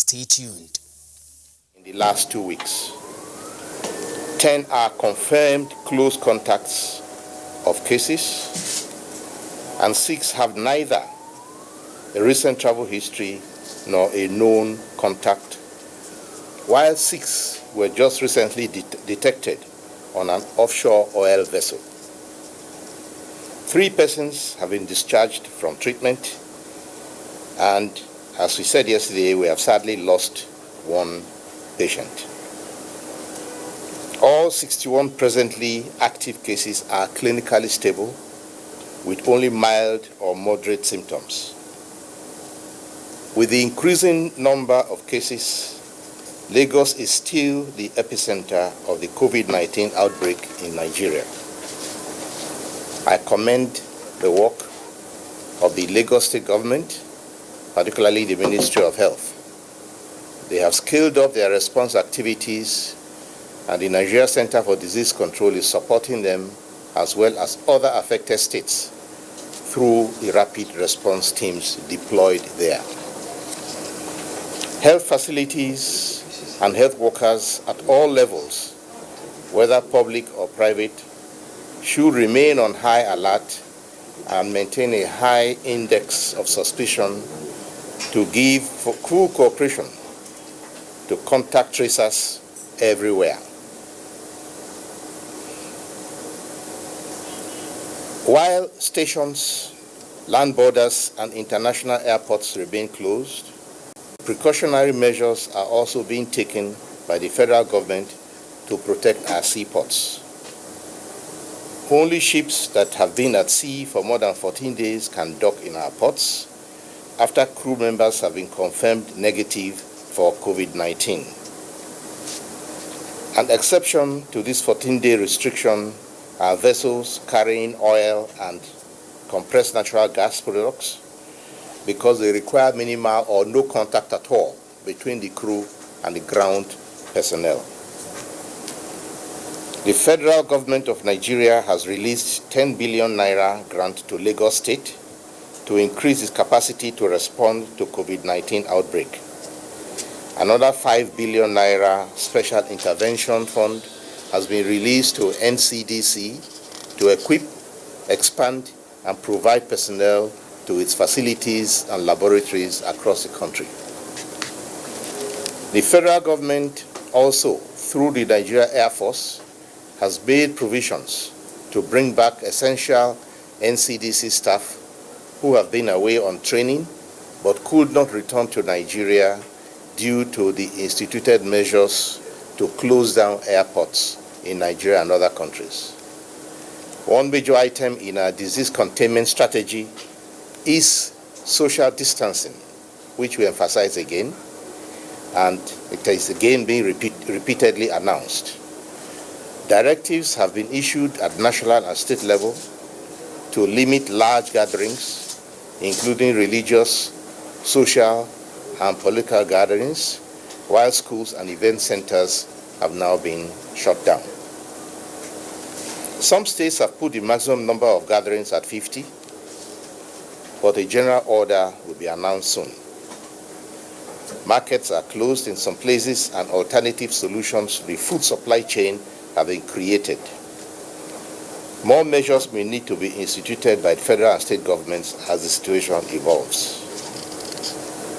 Stay tuned. In the last 2 weeks, 10 are confirmed close contacts of cases, and 6 have neither a recent travel history nor a known contact, while 6 were just recently detected on an offshore oil vessel. 3 persons have been discharged from treatment, and as we said yesterday, we have sadly lost 1 patient. All 61 presently active cases are clinically stable with only mild or moderate symptoms. With the increasing number of cases, Lagos is still the epicenter of the COVID-19 outbreak in Nigeria. I commend the work of the Lagos State government, particularly the Ministry of Health. They have scaled up their response activities, and the Nigeria Center for Disease Control is supporting them, as well as other affected states, through the rapid response teams deployed there. Health facilities and health workers at all levels, whether public or private, should remain on high alert and maintain a high index of suspicion to give full cooperation to contact tracers everywhere. While stations, land borders, and international airports remain closed, precautionary measures are also being taken by the federal government to protect our seaports. Only ships that have been at sea for more than 14 days can dock in our ports after crew members have been confirmed negative for COVID-19. An exception to this 14-day restriction are vessels carrying oil and compressed natural gas products, because they require minimal or no contact at all between the crew and the ground personnel. The federal government of Nigeria has released 10 billion naira grant to Lagos State to increase its capacity to respond to COVID-19 outbreak. Another 5 billion naira special intervention fund has been released to NCDC to equip, expand, and provide personnel to its facilities and laboratories across the country. The federal government also, through the Nigeria Air Force, has made provisions to bring back essential NCDC staff who have been away on training but could not return to Nigeria due to the instituted measures to close down airports in Nigeria and other countries. One major item in our disease containment strategy is social distancing, which we emphasize again, and it is again being repeatedly announced. Directives have been issued at national and state level to limit large gatherings, including religious, social, and political gatherings, while schools and event centers have now been shut down. Some states have put the maximum number of gatherings at 50, but a general order will be announced soon. Markets are closed in some places, and alternative solutions to the food supply chain have been created. More measures may need to be instituted by the federal and state governments as the situation evolves.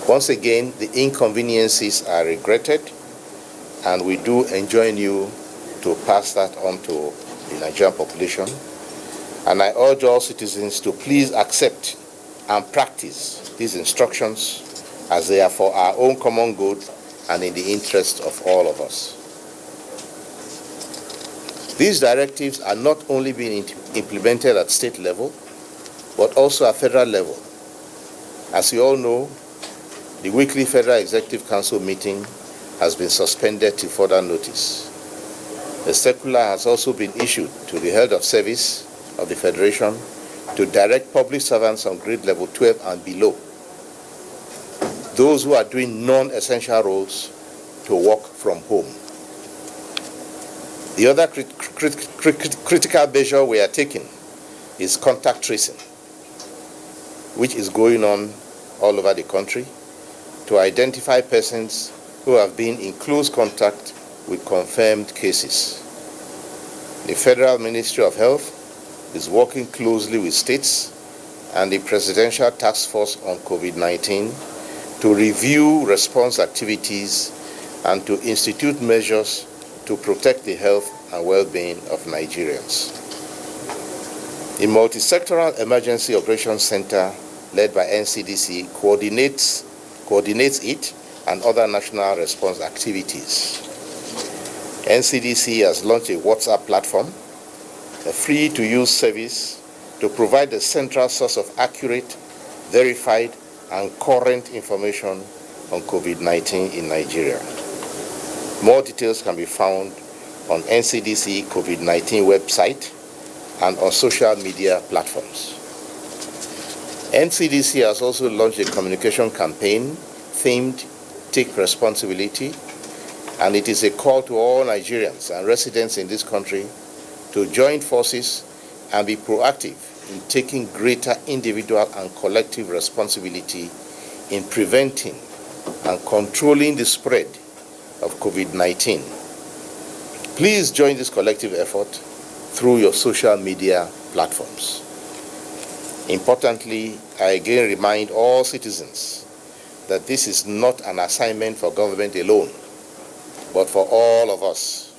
Once again, the inconveniences are regretted, and we do enjoin you to pass that on to the Nigerian population. And I urge all citizens to please accept and practice these instructions, as they are for our own common good and in the interest of all of us. These directives are not only being implemented at state level, but also at federal level. As you all know, the weekly Federal Executive Council meeting has been suspended till further notice. A circular has also been issued to the head of service of the Federation to direct public servants on grade level 12 and below, those who are doing non-essential roles, to work from home. The other critical measure we are taking is contact tracing, which is going on all over the country, to identify persons who have been in close contact with confirmed cases. The Federal Ministry of Health is working closely with states and the Presidential Task Force on COVID-19 to review response activities and to institute measures to protect the health and well-being of Nigerians. The Multi-Sectoral Emergency Operations Center, led by NCDC, coordinates it and other national response activities. NCDC has launched a WhatsApp platform, a free-to-use service to provide a central source of accurate, verified, and current information on COVID-19 in Nigeria. More details can be found on NCDC COVID-19 website and on social media platforms. NCDC has also launched a communication campaign themed Take Responsibility, and it is a call to all Nigerians and residents in this country to join forces and be proactive in taking greater individual and collective responsibility in preventing and controlling the spread of COVID-19. Please join this collective effort through your social media platforms. Importantly, I again remind all citizens that this is not an assignment for government alone, but for all of us.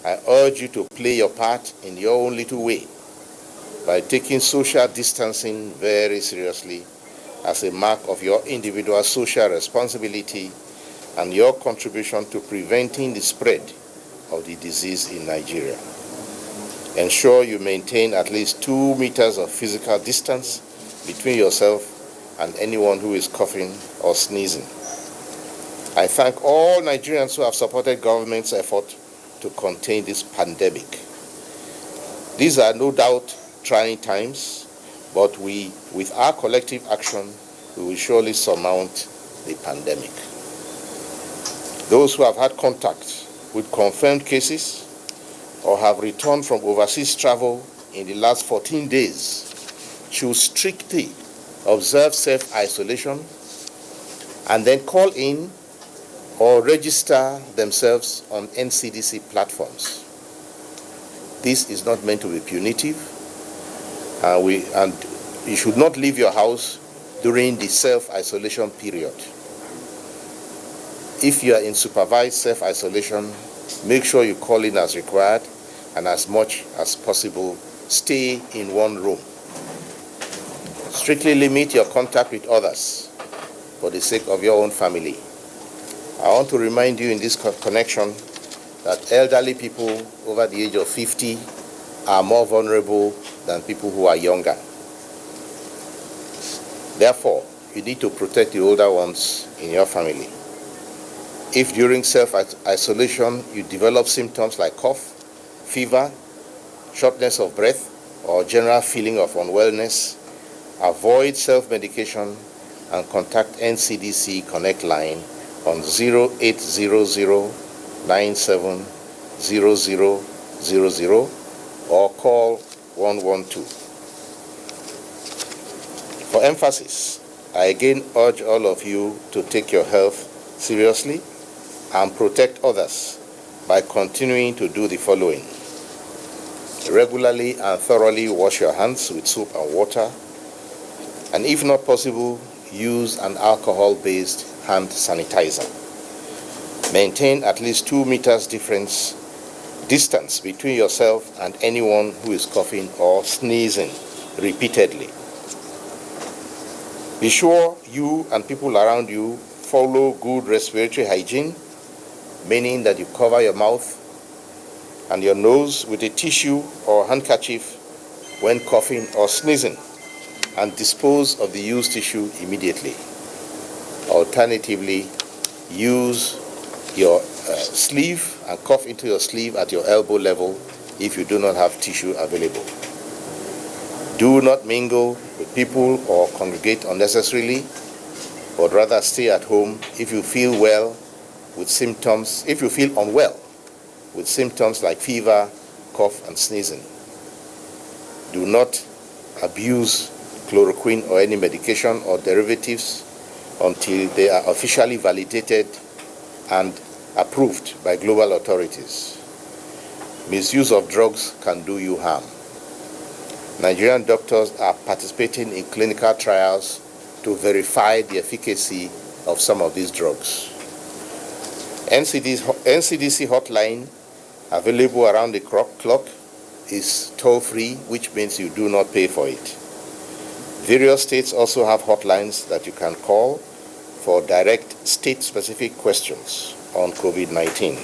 I urge you to play your part in your own little way by taking social distancing very seriously as a mark of your individual social responsibility and your contribution to preventing the spread of the disease in Nigeria. Ensure you maintain at least 2 meters of physical distance between yourself and anyone who is coughing or sneezing. I thank all Nigerians who have supported government's effort to contain this pandemic. These are no doubt trying times, but with our collective action, we will surely surmount the pandemic. Those who have had contact with confirmed cases or have returned from overseas travel in the last 14 days should strictly observe self-isolation and then call in or register themselves on NCDC platforms. This is not meant to be punitive, and you should not leave your house during the self-isolation period. If you are in supervised self-isolation, make sure you call in as required, and as much as possible, stay in one room. Strictly limit your contact with others for the sake of your own family. I want to remind you in this connection that elderly people over the age of 50 are more vulnerable than people who are younger. Therefore, you need to protect the older ones in your family. If during self-isolation you develop symptoms like cough, fever, shortness of breath, or general feeling of unwellness, avoid self-medication and contact NCDC Connect line on 0800-970000 or call 112. For emphasis, I again urge all of you to take your health seriously and protect others by continuing to do the following. Regularly and thoroughly wash your hands with soap and water, and if not possible, use an alcohol-based hand sanitizer. Maintain at least 2 meters distance between yourself and anyone who is coughing or sneezing repeatedly. Be sure you and people around you follow good respiratory hygiene, meaning that you cover your mouth and your nose with a tissue or handkerchief when coughing or sneezing, and dispose of the used tissue immediately. Alternatively, use your sleeve and cough into your sleeve at your elbow level if you do not have tissue available. Do not mingle with people or congregate unnecessarily, but rather stay at home if you feel unwell with symptoms like fever, cough, and sneezing. Do not abuse chloroquine or any medication or derivatives until they are officially validated and approved by global authorities. Misuse of drugs can do you harm. Nigerian doctors are participating in clinical trials to verify the efficacy of some of these drugs. NCDC hotline, available around the clock, is toll-free, which means you do not pay for it. Various states also have hotlines that you can call for direct state-specific questions on COVID-19.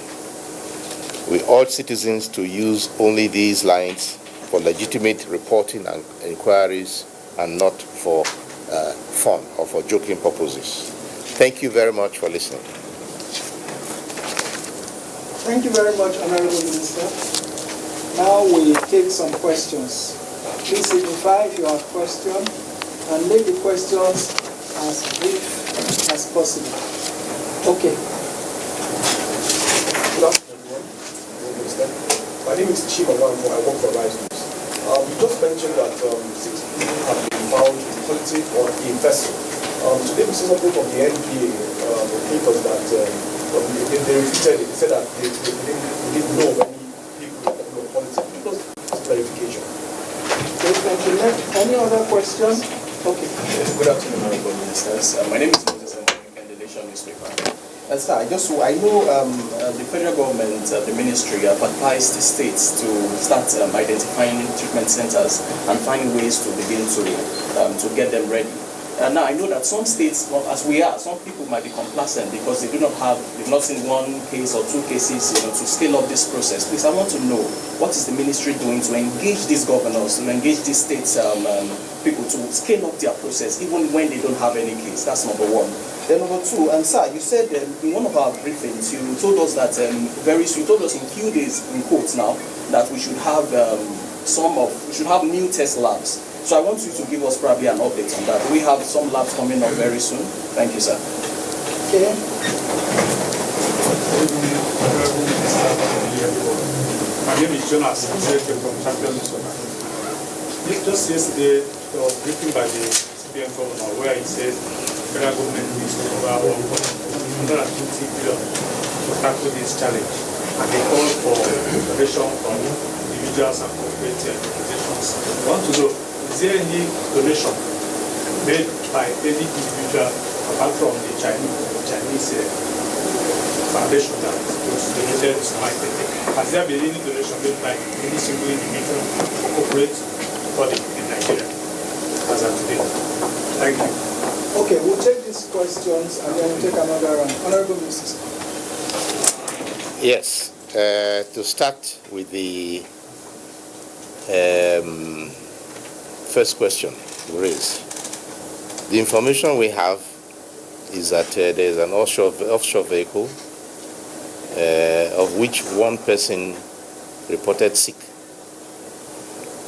We urge citizens to use only these lines for legitimate reporting and inquiries and not for fun or for joking purposes. Thank you very much for listening. Thank you very much, Honorable Minister. Now we take some questions. Please signify if you have questions and make the questions as brief as possible. Okay. Good afternoon, everyone. My name is Chima Wango. I work for Rise News. You just mentioned that 6 people have been found positive on a vessel. Today we see something from the NTA, the papers that they repeated it. They said that they didn't know many people that were positive because it's clarification. Okay, thank you. Any other questions? Okay. Good afternoon, Honorable Ministers. My name is Moses and I'm from the Nation newspaper. Sir, I know the federal government, the ministry, have advised the states to start identifying treatment centers and finding ways to begin to get them ready. Now I know that some states, well, as we are, some people might be complacent because they've not seen one case or two cases, to scale up this process. Please, I want to know, what is the ministry doing to engage these governors, to engage these states people to scale up their process, even when they don't have any case? That's number one. Then number two, and sir, you said in one of our briefings, you told us that you told us in few days, in quotes now, that we should have new test labs. So I want you to give us probably an update on that. We have some labs coming up very soon. Thank you, sir. Okay. My name is Jonas, I'm from Champion. Just yesterday, there was a briefing by the CBN governor where he said the federal government needs to cover $120 billion to tackle this challenge. And they called for donation from individuals and corporate organizations. I want to know, is there any donation made by any individual apart from the Chinese foundation that was donated to my technique? Has there been any donation made by any single individual or corporate body in Nigeria as of today? Thank you. Okay, we'll take these questions and then we'll take another round. Honorable Minister. Yes. To start with the first question raised. The information we have is that there is an offshore vehicle of which one person reported sick,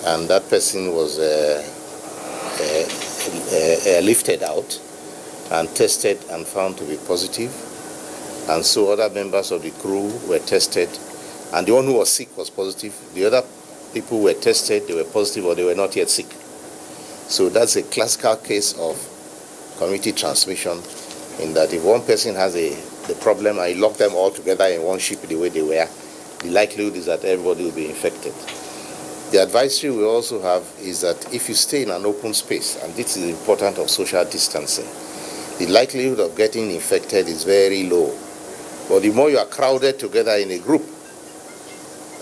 and that person was lifted out and tested and found to be positive, and so other members of the crew were tested, and the one who was sick was positive. The other people were tested, they were positive or they were not yet sick. So that's a classical case of community transmission, in that if one person has the problem and you lock them all together in one ship the way they were, the likelihood is that everybody will be infected. The advisory we also have is that if you stay in an open space, and this is important of social distancing, the likelihood of getting infected is very low. But the more you are crowded together in a group,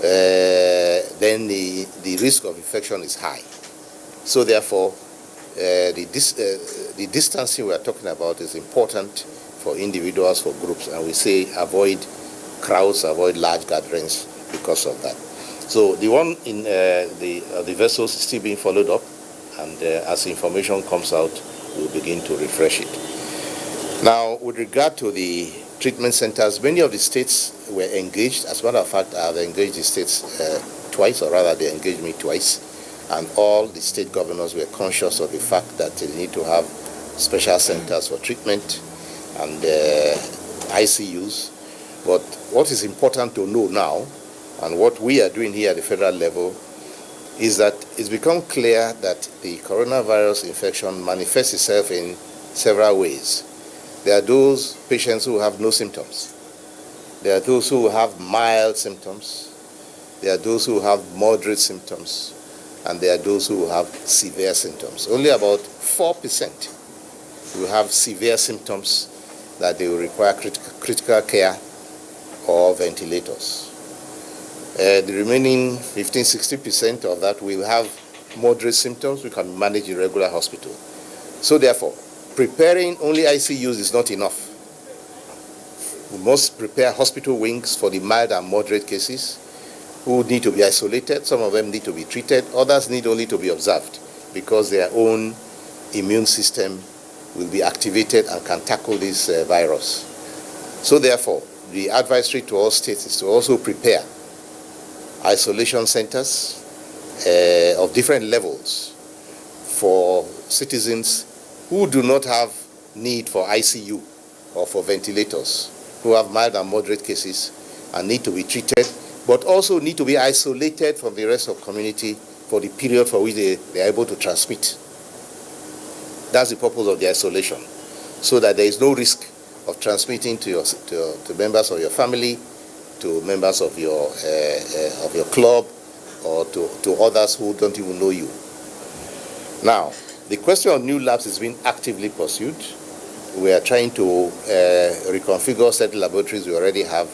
then the risk of infection is high. So therefore, the distancing we are talking about is important for individuals, for groups, and we say avoid crowds, avoid large gatherings because of that. So the one in the vessels is still being followed up, and as information comes out, we'll begin to refresh it. Now, with regard to the treatment centers, many of the states were engaged. As a matter of fact, I've engaged the states twice, or rather they engaged me twice, and all the state governors were conscious of the fact that they need to have special centers for treatment and ICUs. But what is important to know now, and what we are doing here at the federal level, is that it's become clear that the coronavirus infection manifests itself in several ways. There are those patients who have no symptoms. There are those who have mild symptoms. There are those who have moderate symptoms. And there are those who have severe symptoms. Only about 4% will have severe symptoms that they will require critical care or ventilators. The remaining 15-60% of that will have moderate symptoms we can manage in regular hospital. So therefore, preparing only ICUs is not enough. We must prepare hospital wings for the mild and moderate cases who need to be isolated. Some of them need to be treated. Others need only to be observed because their own immune system will be activated and can tackle this virus. So therefore, the advisory to all states is to also prepare isolation centers of different levels for citizens who do not have need for ICU or for ventilators, who have mild and moderate cases and need to be treated, but also need to be isolated from the rest of the community for the period for which they are able to transmit. That's the purpose of the isolation, so that there is no risk of transmitting to members of your family, to members of your club, or to others who don't even know you. Now, the question of new labs is being actively pursued. We are trying to reconfigure certain laboratories we already have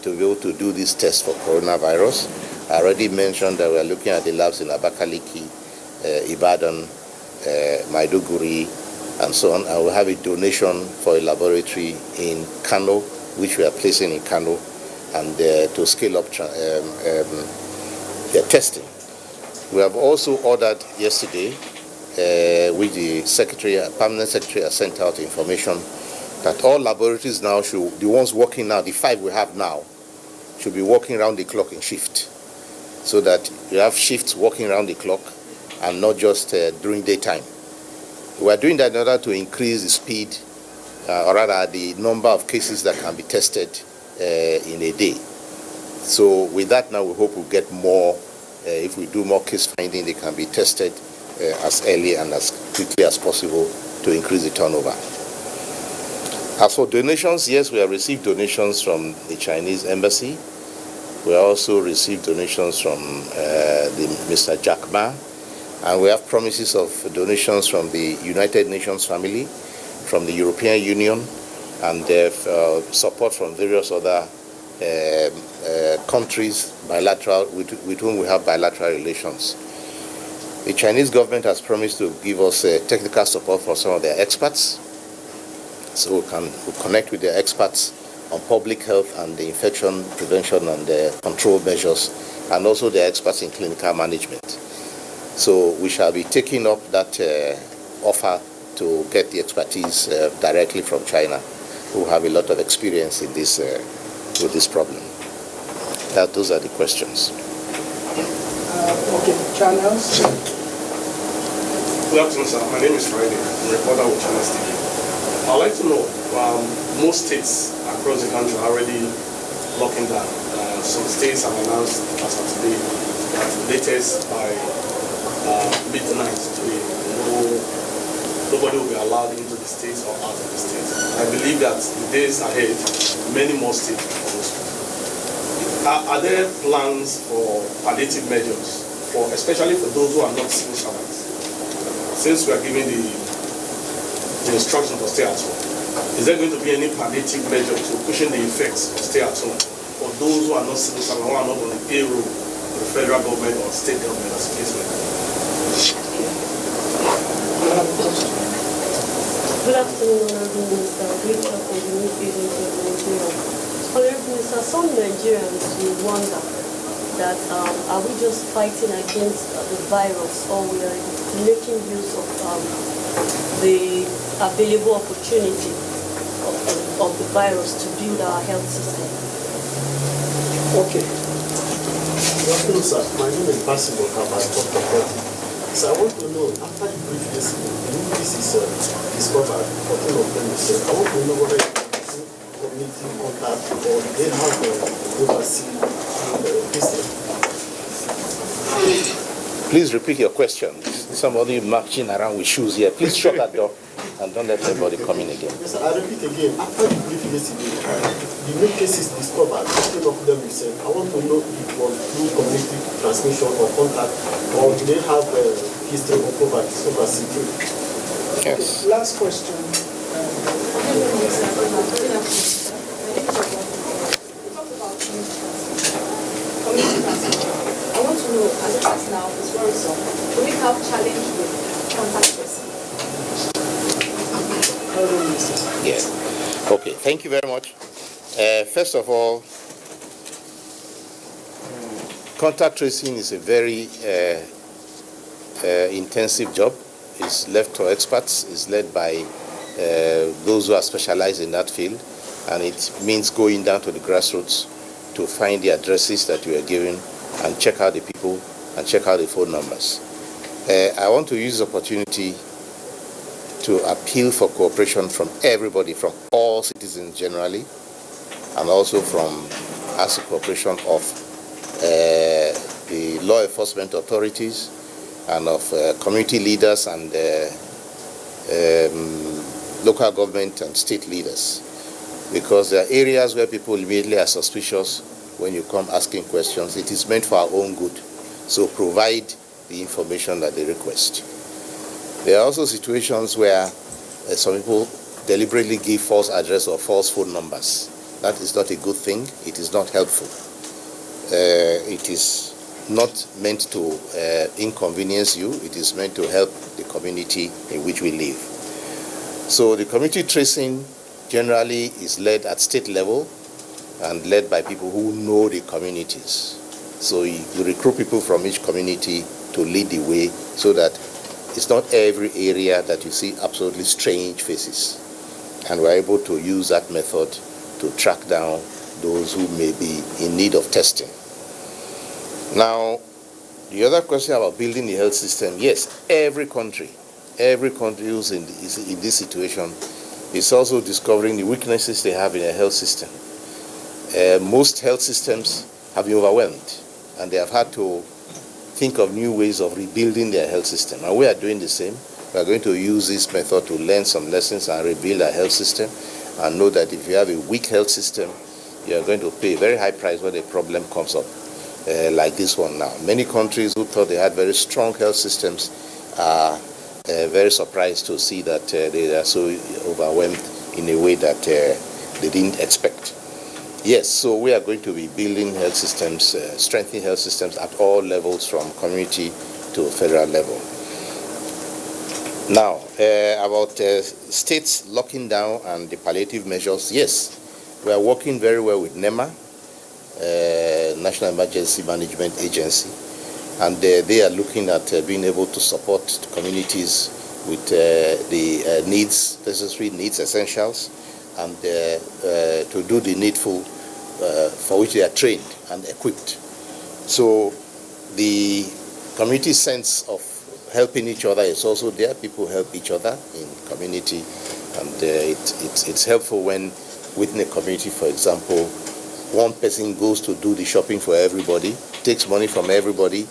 to be able to do this test for coronavirus. I already mentioned that we are looking at the labs in Abakaliki, Ibadan, Maiduguri, and so on. And we have a donation for a laboratory in Kano, which we are placing in Kano, and to scale up their testing. We have also ordered yesterday, which the permanent secretary has sent out information that all laboratories now should, the ones working now, the 5 we have now, should be working around the clock in shift, so that you have shifts working around the clock and not just during daytime. We are doing that in order to increase the speed, or rather the number of cases that can be tested in a day. So with that now, we hope we'll get more. If we do more case finding, they can be tested as early and as quickly as possible to increase the turnover. As for donations, yes, we have received donations from the Chinese embassy. We also received donations from Mr. Jack Ma, and we have promises of donations from the United Nations family, from the European Union, and support from various other countries bilateral with whom we have bilateral relations. The Chinese government has promised to give us technical support for some of their experts, so we'll connect with their experts on public health and the infection prevention and control measures, and also their experts in clinical management. So we shall be taking up that offer to get the expertise directly from China, who have a lot of experience in this with this problem. Those are the questions. Okay, channels. Good afternoon, sir. My name is Friday. I'm a reporter with Channels TV. I'd like to know, most states across the country are already locking down. Some states have announced as of today that latest by midnight today, nobody will be allowed into the states or out of the states. I believe that the days ahead, many more states will also. Are there plans for palliative measures, especially for those who are not civil servants? Since we are giving the instruction to stay at home, is there going to be any palliative measure to cushion the effects of stay at home for those who are not civil servants, who are not on the payroll of the federal government or state government as a case like that? Good afternoon, Honorable Minister. Great job for the new building in Nigeria. Honorable Minister, some Nigerians will wonder that are we just fighting against the virus, or we are making use of the available opportunity of the virus to build our health system? Okay. Good afternoon, sir. My name is Basim Okaba. So I want to know, after you brief this is discovered, 14 of them, I want to know whether you community contact or they have oversee business. Please repeat your question. Somebody marching around with shoes here. Please shut that door and don't let anybody come in again. Yes, I repeat again, after the brief yesterday, the new cases discovered, instead of them yourself, I want to know if it was through community transmission or contact, or do they have a history of over secret? Yes. Last question. I want to know, as it is now, it's worrisome. Do we have challenge with contact tracing? Yeah. Okay, thank you very much. First of all, contact tracing is a very intensive job. It's left to experts. It's led by those who are specialized in that field, and it means going down to the grassroots to find the addresses that you are given and check out the people and check out the phone numbers. I want to use the opportunity to appeal for cooperation from everybody, from all citizens generally, and also from as a cooperation of the law enforcement authorities and of community leaders and local government and state leaders, because there are areas where people immediately are suspicious when you come asking questions. It is meant for our own good, so provide the information that they request. There are also situations where some people deliberately give false address or false phone numbers. That is not a good thing. It is not helpful. It is not meant to inconvenience you. It is meant to help the community in which we live. So the community tracing generally is led at state level and led by people who know the communities. So you recruit people from each community to lead the way, so that it's not every area that you see absolutely strange faces. And we're able to use that method to track down those who may be in need of testing. Now, the other question about building the health system, yes, every country who's in this situation is also discovering the weaknesses they have in their health system. Most health systems have been overwhelmed, and they have had to think of new ways of rebuilding their health system. And we are doing the same. We are going to use this method to learn some lessons and rebuild our health system, and know that if you have a weak health system, you are going to pay a very high price when a problem comes up, like this one now. Many countries who thought they had very strong health systems are very surprised to see that they are so overwhelmed in a way that they didn't expect. Yes, so we are going to be building health systems, strengthening health systems at all levels, from community to federal level. Now, about states locking down and the palliative measures, yes, we are working very well with NEMA, National Emergency Management Agency, and they are looking at being able to support the communities with the needs, necessary needs, essentials, and to do the needful for which they are trained and equipped. So the community sense of helping each other is also there. People help each other in community, and it's helpful when within a community, for example, one person goes to do the shopping for everybody, takes money from everybody,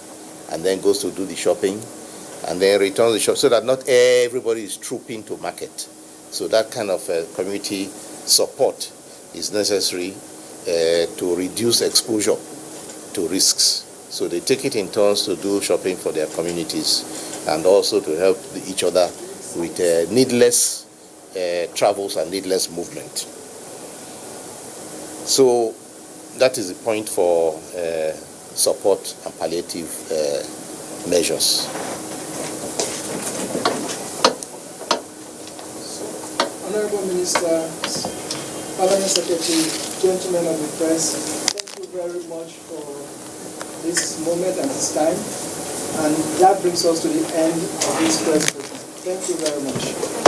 and then goes to do the shopping, and then returns the shop, so that not everybody is trooping to market. So that kind of community support is necessary to reduce exposure to risks. So they take it in turns to do shopping for their communities, and also to help each other with needless travels and needless movement. So that is the point for support and palliative measures. Honorable Minister, Permanent Secretary, gentlemen of the press, thank you very much for this moment and this time. And that brings us to the end of this press briefing. Thank you very much.